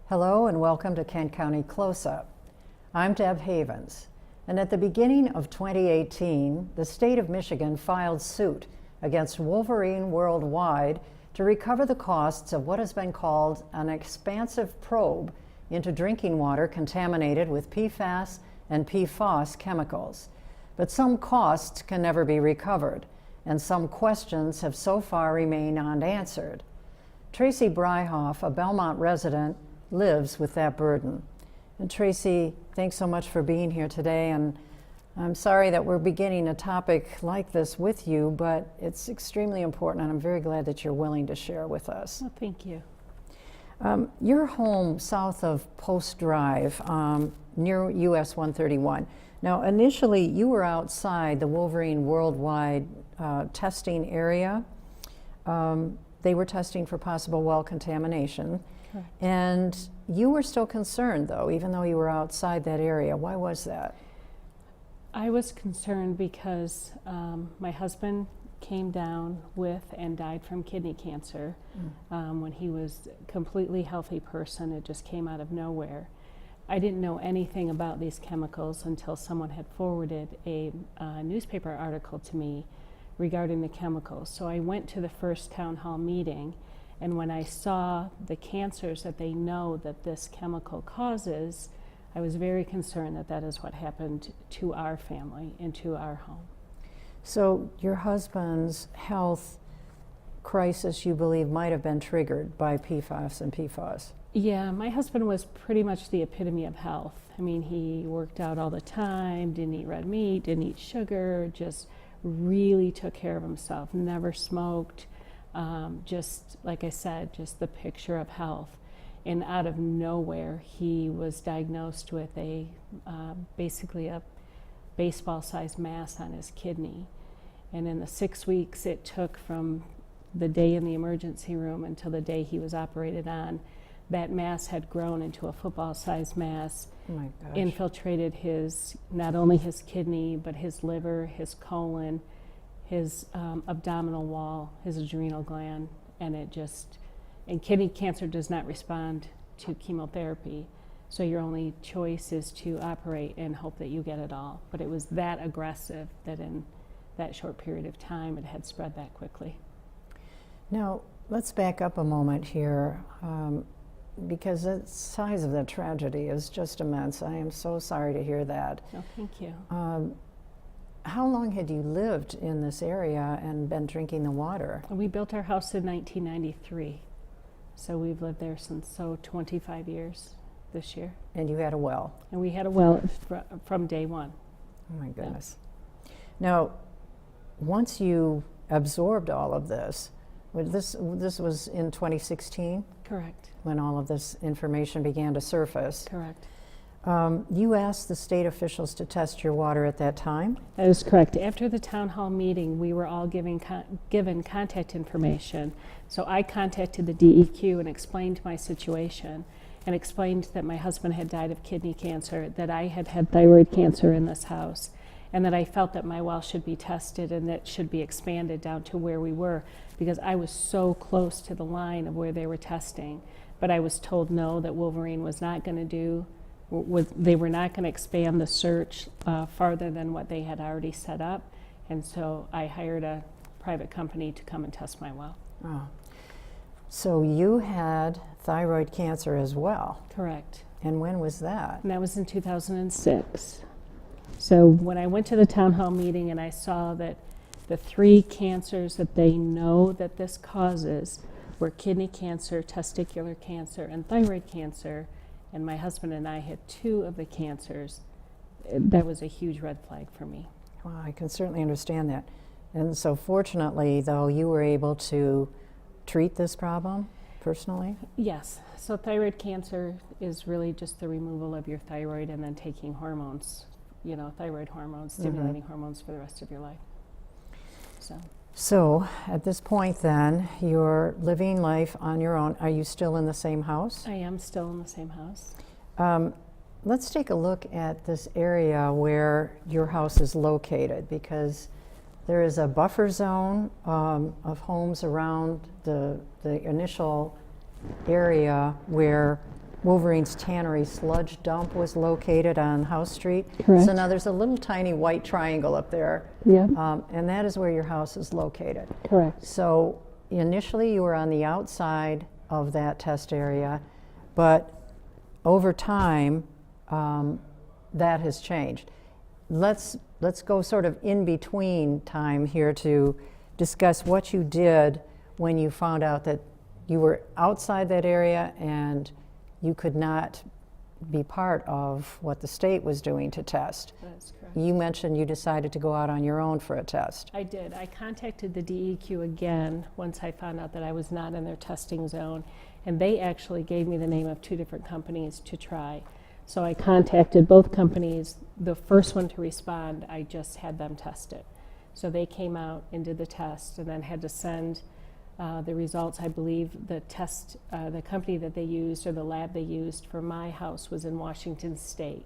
Hello and welcome to Kent County Closeup. I'm Deb Havens, and at the beginning of 2018, the state of Michigan filed suit against Wolverine Worldwide to recover the costs of what has been called an expansive probe into drinking water contaminated with PFAS and PFAS chemicals. But some costs can never be recovered, and some questions have so far remained unanswered. Tracy Bryhoff, a Belmont resident, lives with that burden. And Tracy, thanks so much for being here today, and I'm sorry that we're beginning a topic like this with you, but it's extremely important, and I'm very glad that you're willing to share with us. Well, thank you. Your home south of Post Drive, near US 131. Now, initially, you were outside the Wolverine Worldwide testing area. They were testing for possible well contamination. Correct. And you were still concerned, though, even though you were outside that area. Why was that? I was concerned because my husband came down with and died from kidney cancer when he was a completely healthy person. It just came out of nowhere. I didn't know anything about these chemicals until someone had forwarded a newspaper article to me regarding the chemicals. So I went to the first town hall meeting, and when I saw the cancers that they know that this chemical causes, I was very concerned that that is what happened to our family and to our home. So your husband's health crisis, you believe, might have been triggered by PFAS and PFAS. Yeah, my husband was pretty much the epitome of health. I mean, he worked out all the time, didn't eat red meat, didn't eat sugar, just really took care of himself, never smoked. Just like I said, just the picture of health. And out of nowhere, he was diagnosed with a basically a baseball-sized mass on his kidney. And in the 6 weeks it took from the day in the emergency room until the day he was operated on, that mass had grown into a football-sized mass, Oh my gosh. infiltrated not only his kidney, but his liver, his colon, his abdominal wall, his adrenal gland, and kidney cancer does not respond to chemotherapy. So your only choice is to operate and hope that you get it all. But it was that aggressive that in that short period of time it had spread that quickly. Now, let's back up a moment here, because the size of the tragedy is just immense. I am so sorry to hear that. No, thank you. How long had you lived in this area and been drinking the water? We built our house in 1993. So we've lived there since 25 years this year. And you had a well? And we had a well from day one. Oh my goodness. Yeah. Now, once you absorbed all of this was in 2016? Correct. When all of this information began to surface? Correct. You asked the state officials to test your water at that time? That is correct. After the town hall meeting, we were all given contact information. So I contacted the DEQ and explained my situation and explained that my husband had died of kidney cancer, that I had had thyroid cancer in this house, and that I felt that my well should be tested and that should be expanded down to where we were, because I was so close to the line of where they were testing. But I was told no, that Wolverine was not going to they were not going to expand the search farther than what they had already set up, and so I hired a private company to come and test my well. Oh. So you had thyroid cancer as well? Correct. And when was that? And that was in 2006. So when I went to the town hall meeting and I saw that the 3 cancers that they know that this causes were kidney cancer, testicular cancer, and thyroid cancer, and my husband and I had 2 of the cancers, that was a huge red flag for me. Well, I can certainly understand that. And so fortunately, though, you were able to treat this problem personally? Yes. So thyroid cancer is really just the removal of your thyroid and then taking hormones, thyroid hormones, stimulating hormones for the rest of your life. So at this point then, you're living life on your own. Are you still in the same house? I am still in the same house. Let's take a look at this area where your house is located, because there is a buffer zone of homes around the initial area where Wolverine's tannery sludge dump was located on House Street. Correct. So now there's a little tiny white triangle up there, Yep. and that is where your house is located. Correct. So initially you were on the outside of that test area, but over time that has changed. Let's go sort of in between time here to discuss what you did when you found out that you were outside that area and you could not be part of what the state was doing to test. That's correct. You mentioned you decided to go out on your own for a test. I did. I contacted the DEQ again once I found out that I was not in their testing zone, and they actually gave me the name of 2 different companies to try. So I contacted both companies. The first one to respond, I just had them test it. So they came out and did the test and then had to send the results. I believe the test, the company that they used or the lab they used for my house was in Washington State.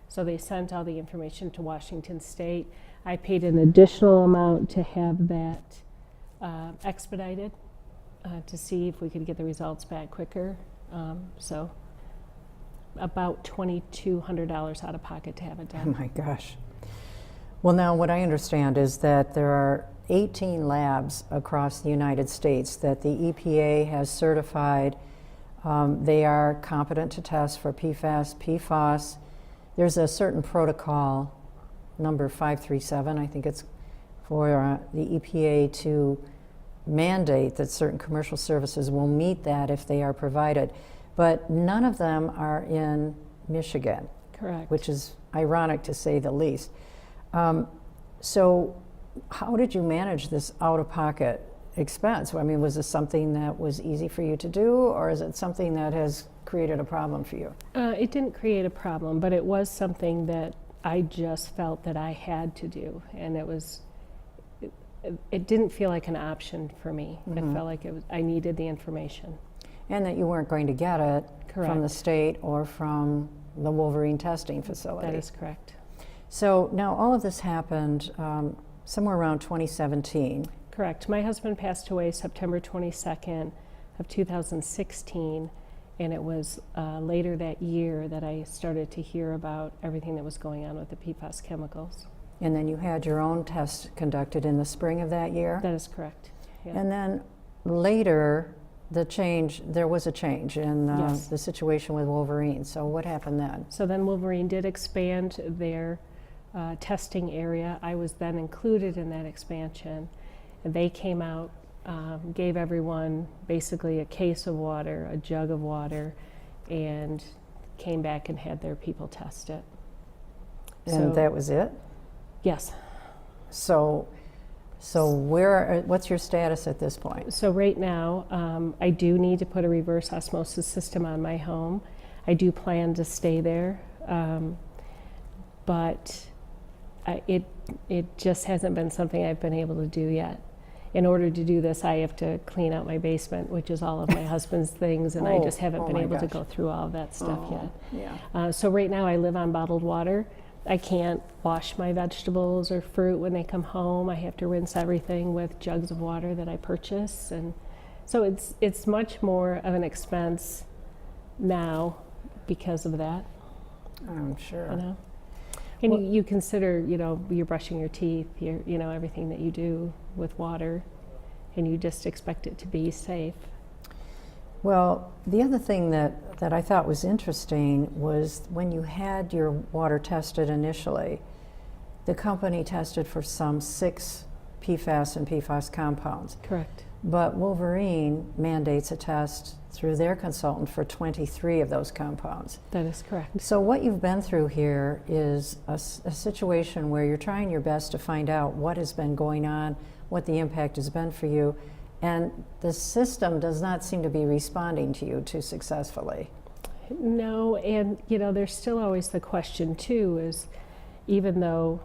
So they sent all the information to Washington State. I paid an additional amount to have that expedited to see if we could get the results back quicker. So about $2,200 out of pocket to have it done. Oh my gosh. Well, now what I understand is that there are 18 labs across the United States that the EPA has certified. They are competent to test for PFAS, PFAS. There's a certain protocol, number 537, I think it's, for the EPA to mandate that certain commercial services will meet that if they are provided. But none of them are in Michigan. Correct. Which is ironic to say the least. So how did you manage this out-of-pocket expense? I mean, was this something that was easy for you to do, or is it something that has created a problem for you? It didn't create a problem, but it was something that I just felt that I had to do, and it didn't feel like an option for me. Mm-hmm. It felt like I needed the information. And that you weren't going to get it Correct. from the state or from the Wolverine testing facility. That is correct. So now all of this happened somewhere around 2017. Correct. My husband passed away September 22nd of 2016, and it was later that year that I started to hear about everything that was going on with the PFAS chemicals. And then you had your own test conducted in the spring of that year? That is correct. Yeah. And then later, there was a change in Yes. the situation with Wolverine. So what happened then? So then Wolverine did expand their testing area. I was then included in that expansion. And they came out, gave everyone basically a case of water, a jug of water, and came back and had their people test it. And that was it? Yes. So what's your status at this point? So right now, I do need to put a reverse osmosis system on my home. I do plan to stay there, but it just hasn't been something I've been able to do yet. In order to do this, I have to clean out my basement, which is all of my husband's things, and I just haven't been able to go through all of that stuff yet. Yeah. So right now I live on bottled water. I can't wash my vegetables or fruit when they come home. I have to rinse everything with jugs of water that I purchase, and so it's much more of an expense now because of that. I'm sure. You know, and you consider, you're brushing your teeth, everything that you do with water, and you just expect it to be safe. Well, the other thing that I thought was interesting was when you had your water tested initially, the company tested for some 6 PFAS and PFAS compounds. Correct. But Wolverine mandates a test through their consultant for 23 of those compounds. That is correct. So what you've been through here is a situation where you're trying your best to find out what has been going on, what the impact has been for you, and the system does not seem to be responding to you too successfully. No, and there's still always the question too, is even though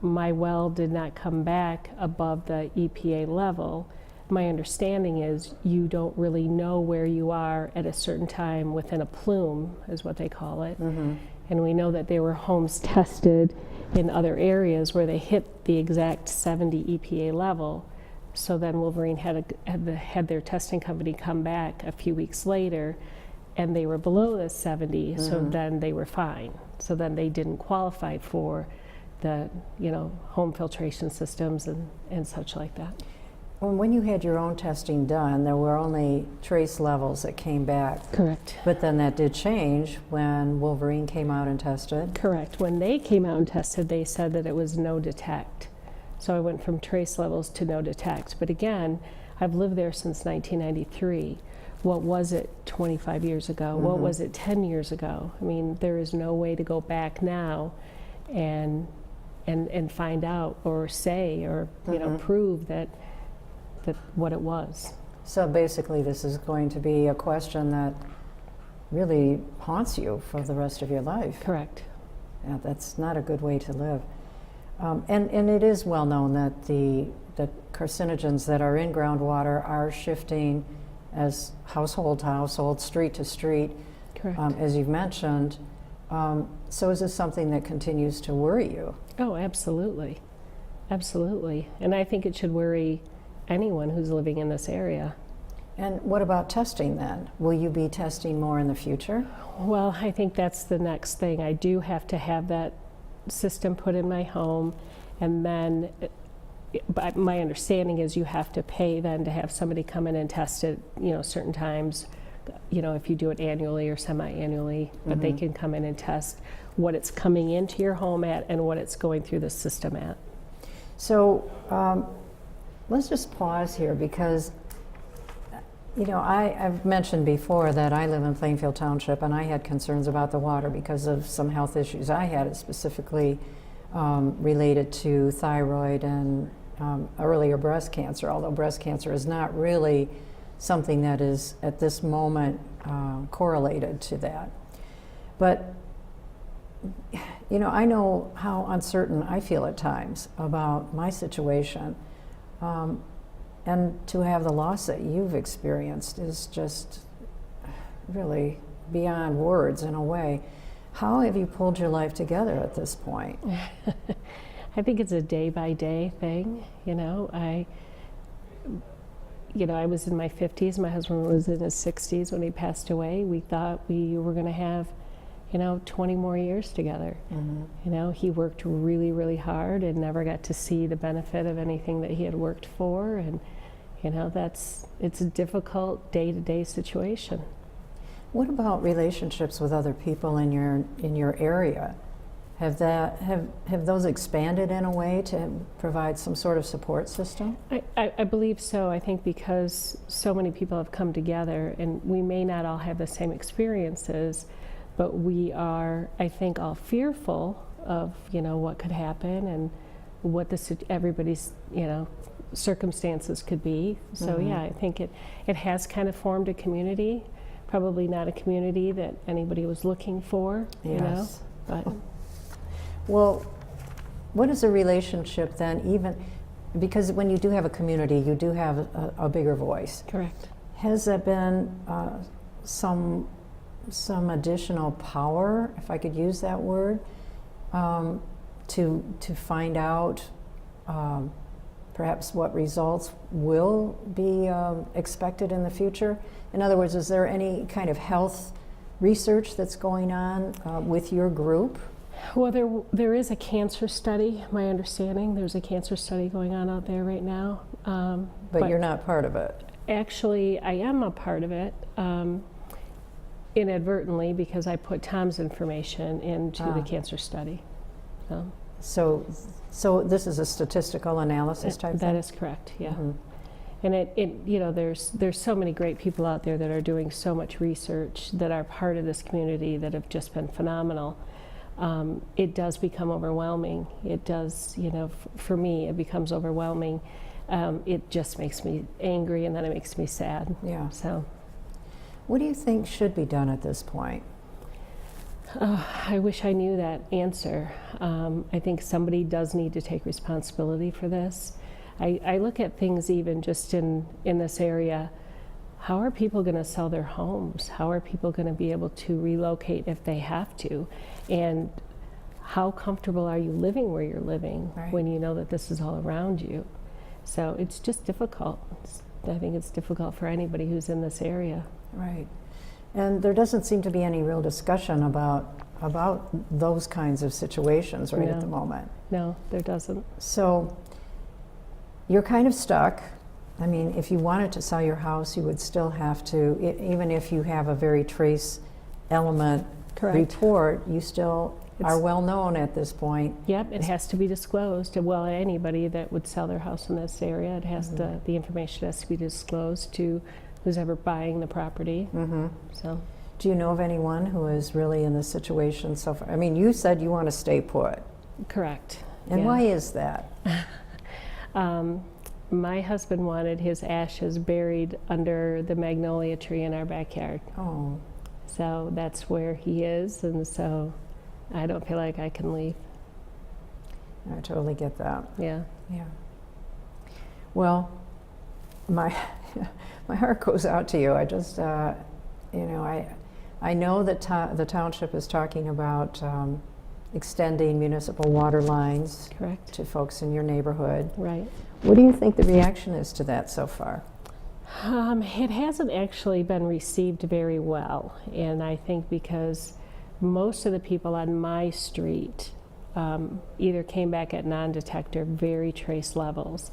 my well did not come back above the EPA level, my understanding is you don't really know where you are at a certain time within a plume, is what they call it. Mm-hmm. And we know that there were homes tested in other areas where they hit the exact 70 EPA level. So then Wolverine had their testing company come back a few weeks later and they were below the 70, so then they were fine. So then they didn't qualify for the, home filtration systems and such like that. When you had your own testing done, there were only trace levels that came back. Correct. But then that did change when Wolverine came out and tested. Correct. When they came out and tested, they said that it was no detect. So I went from trace levels to no detect. But again, I've lived there since 1993. What was it 25 years ago? What was it 10 years ago? I mean, there is no way to go back now and find out or say or prove that what it was. So basically this is going to be a question that really haunts you for the rest of your life. Correct. Yeah, that's not a good way to live. And it is well known that the carcinogens that are in groundwater are shifting as household to household, street to street, Correct. As you've mentioned. So is this something that continues to worry you? Oh, absolutely. Absolutely. And I think it should worry anyone who's living in this area. And what about testing then? Will you be testing more in the future? Well, I think that's the next thing. I do have to have that system put in my home, and then but my understanding is you have to pay then to have somebody come in and test it, certain times, if you do it annually or semi-annually, but they can come in and test what it's coming into your home at and what it's going through the system at. So let's just pause here because, I've mentioned before that I live in Plainfield Township and I had concerns about the water because of some health issues I had, specifically related to thyroid and earlier breast cancer, although breast cancer is not really something that is at this moment correlated to that. But, I know how uncertain I feel at times about my situation. And to have the loss that you've experienced is just really beyond words in a way. How have you pulled your life together at this point? I think it's a day-by-day thing. I was in my 50s. My husband was in his 60s when he passed away. We thought we were going to have, 20 more years together. He worked really, really hard and never got to see the benefit of anything that he had worked for. And, it's a difficult day-to-day situation. What about relationships with other people in your area? Have those expanded in a way to provide some sort of support system? I believe so. I think because so many people have come together, and we may not all have the same experiences, but we are, I think, all fearful of what could happen and what everybody's circumstances could be. So yeah, I think it has kind of formed a community. Probably not a community that anybody was looking for, Yes. But Well, what is a relationship then, even because when you do have a community, you do have a bigger voice. correct. Has there been some additional power, if I could use that word, to find out perhaps what results will be expected in the future? In other words, is there any kind of health research that's going on with your group? Well, there is a cancer study, my understanding. There's a cancer study going on out there right now. But you're not part of it. Actually, I am a part of it, inadvertently, because I put Tom's information into the cancer study. So this is a statistical analysis type thing? That is correct, yeah. And there's so many great people out there that are doing so much research that are part of this community that have just been phenomenal. It does become overwhelming. It does, for me, it becomes overwhelming. It just makes me angry, and then it makes me sad. Yeah. So, what do you think should be done at this point? I wish I knew that answer. I think somebody does need to take responsibility for this. I look at things even just in this area. How are people going to sell their homes? How are people going to be able to relocate if they have to? And how comfortable are you living where you're living when you know that this is all around you? So it's just difficult. I think it's difficult for anybody who's in this area. Right. And there doesn't seem to be any real discussion about those kinds of situations right at the moment. No, there doesn't. So you're kind of stuck. I mean, if you wanted to sell your house, you would still have to, even if you have a very trace element Correct. report, you still are well known at this point. Yep, it has to be disclosed. Well, anybody that would sell their house in this area, it has to, the information has to be disclosed to who's ever buying the property. So, Do you know of anyone who is really in this situation so far? I mean, you said you want to stay put. correct. And Yeah. why is that? My husband wanted his ashes buried under the magnolia tree in our backyard. Oh, So that's where he is, and so I don't feel like I can leave. I totally get that. Yeah. Yeah. Well, my my heart goes out to you. I just, I know that the township is talking about extending municipal water lines Correct. to folks in your neighborhood. Right. What do you think the reaction is to that so far? It hasn't actually been received very well, and I think because most of the people on my street either came back at non-detect or very trace levels.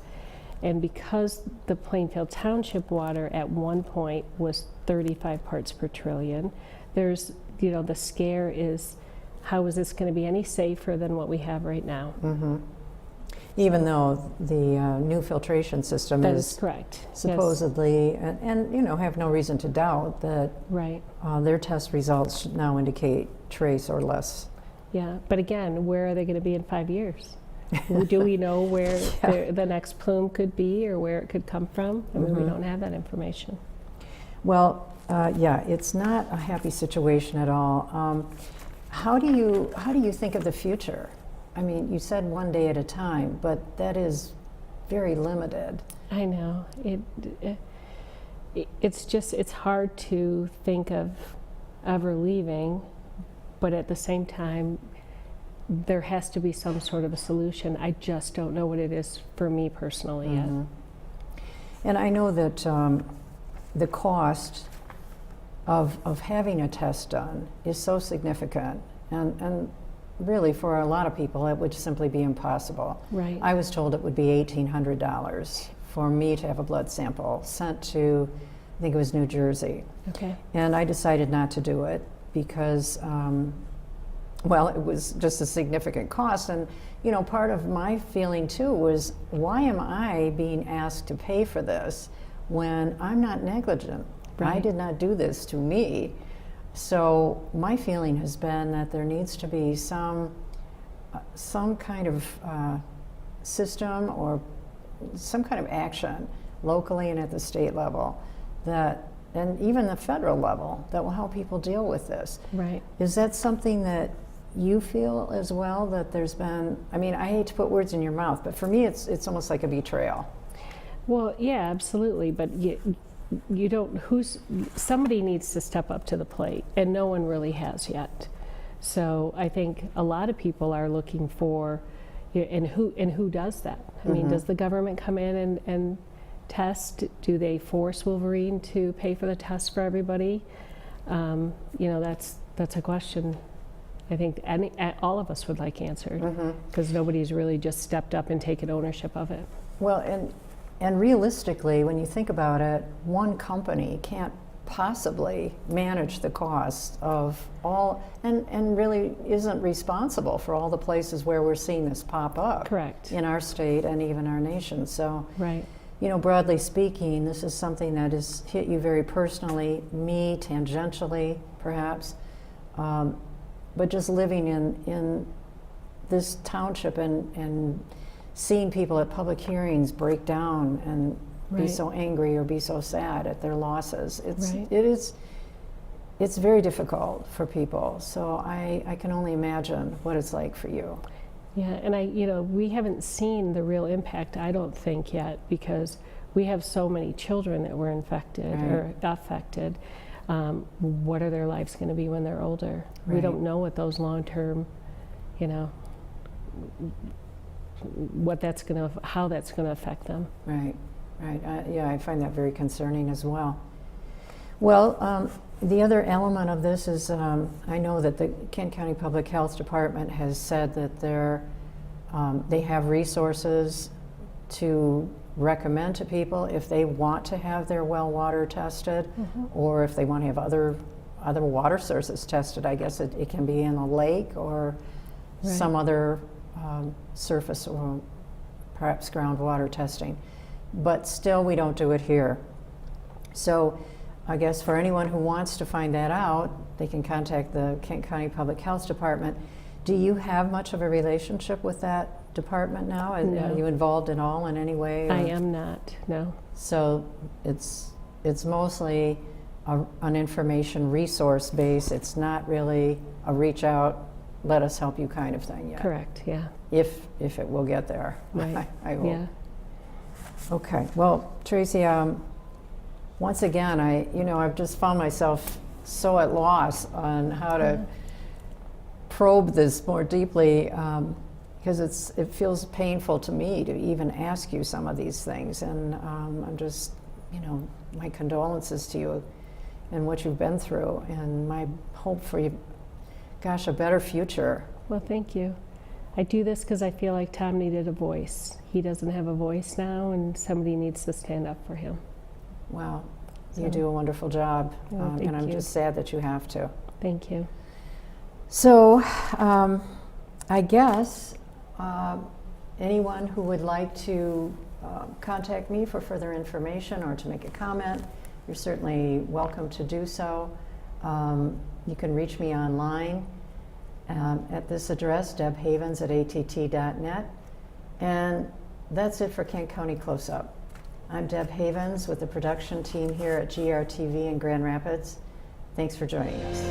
And because the Plainfield Township water at one point was 35 parts per trillion, there's, the scare is, how is this going to be any safer than what we have right now? Even though the new filtration system That is is correct. Yes. supposedly, and have no reason to doubt that Right. their test results now indicate trace or less. Yeah, but again, where are they going to be in 5 years? Do we know where the next plume could be or where it could come from? I mean, we don't have that information. Well, yeah, it's not a happy situation at all. How do you think of the future? I mean, you said one day at a time, but that is very limited. I know. It's hard to think of ever leaving, but at the same time, there has to be some sort of a solution. I just don't know what it is for me personally yet. And I know that the cost of having a test done is so significant, and really for a lot of people it would simply be impossible. Right. I was told it would be $1,800 for me to have a blood sample sent to, I think it was New Jersey. Okay. And I decided not to do it because, well, it was just a significant cost. And, part of my feeling too was, why am I being asked to pay for this when I'm not negligent? Right. I did not do this to me. So my feeling has been that there needs to be some kind of system or some kind of action locally and at the state level and even the federal level that will help people deal with this. Right. Is that something that you feel as well, that there's been, I mean, I hate to put words in your mouth, but for me it's almost like a betrayal. Well, yeah, absolutely. But you don't, somebody needs to step up to the plate, and no one really has yet. So I think a lot of people are looking for, and who does that? I mean, does the government come in and test? Do they force Wolverine to pay for the test for everybody? That's a question I think all of us would like answered, because nobody's really just stepped up and taken ownership of it. Well, and realistically, when you think about it, one company can't possibly manage the cost of all, and really isn't responsible for all the places where we're seeing this pop up. Correct. In our state and even our nation. So, Right. Broadly speaking, this is something that has hit you very personally, me tangentially, perhaps, but just living in this township and seeing people at public hearings break down and be Right. so angry or be so sad at their losses. Right. It's very difficult for people. So I can only imagine what it's like for you. Yeah, and we haven't seen the real impact, I don't think, yet, because we have so many children that were infected or affected. What are their lives going to be when they're older? We Right. don't know what those long-term, how that's going to affect them. Right, right. Yeah, I find that very concerning as well. Well, the other element of this is I know that the Kent County Public Health Department has said that they have resources to recommend to people if they want to have their well water tested, or if they want to have other water sources tested. I guess it can be in a lake or some other surface or perhaps groundwater testing. But still, we don't do it here. So I guess for anyone who wants to find that out, they can contact the Kent County Public Health Department. Do you have much of a relationship with that department now? No. Are you involved at all in any way? I am not, no. So it's mostly an information resource base. It's not really a reach out, let us help you kind of thing yet. Correct, yeah. If it will get there, Right. I hope. Yeah. Okay, well, Tracy, once again, I've just found myself so at loss on how to probe this more deeply, because it feels painful to me to even ask you some of these things, and I'm just, my condolences to you and what you've been through, and my hope for you, gosh, a better future. Well, thank you. I do this because I feel like Tom needed a voice. He doesn't have a voice now, and somebody needs to stand up for him. Wow, you do a wonderful job, Well, and I'm thank you. just sad that you have to. Thank you. So I guess anyone who would like to contact me for further information or to make a comment, you're certainly welcome to do so. You can reach me online at this address, debhavens@att.net. And that's it for Kent County Close-Up. I'm Deb Havens with the production team here at GRTV in Grand Rapids. Thanks for joining us.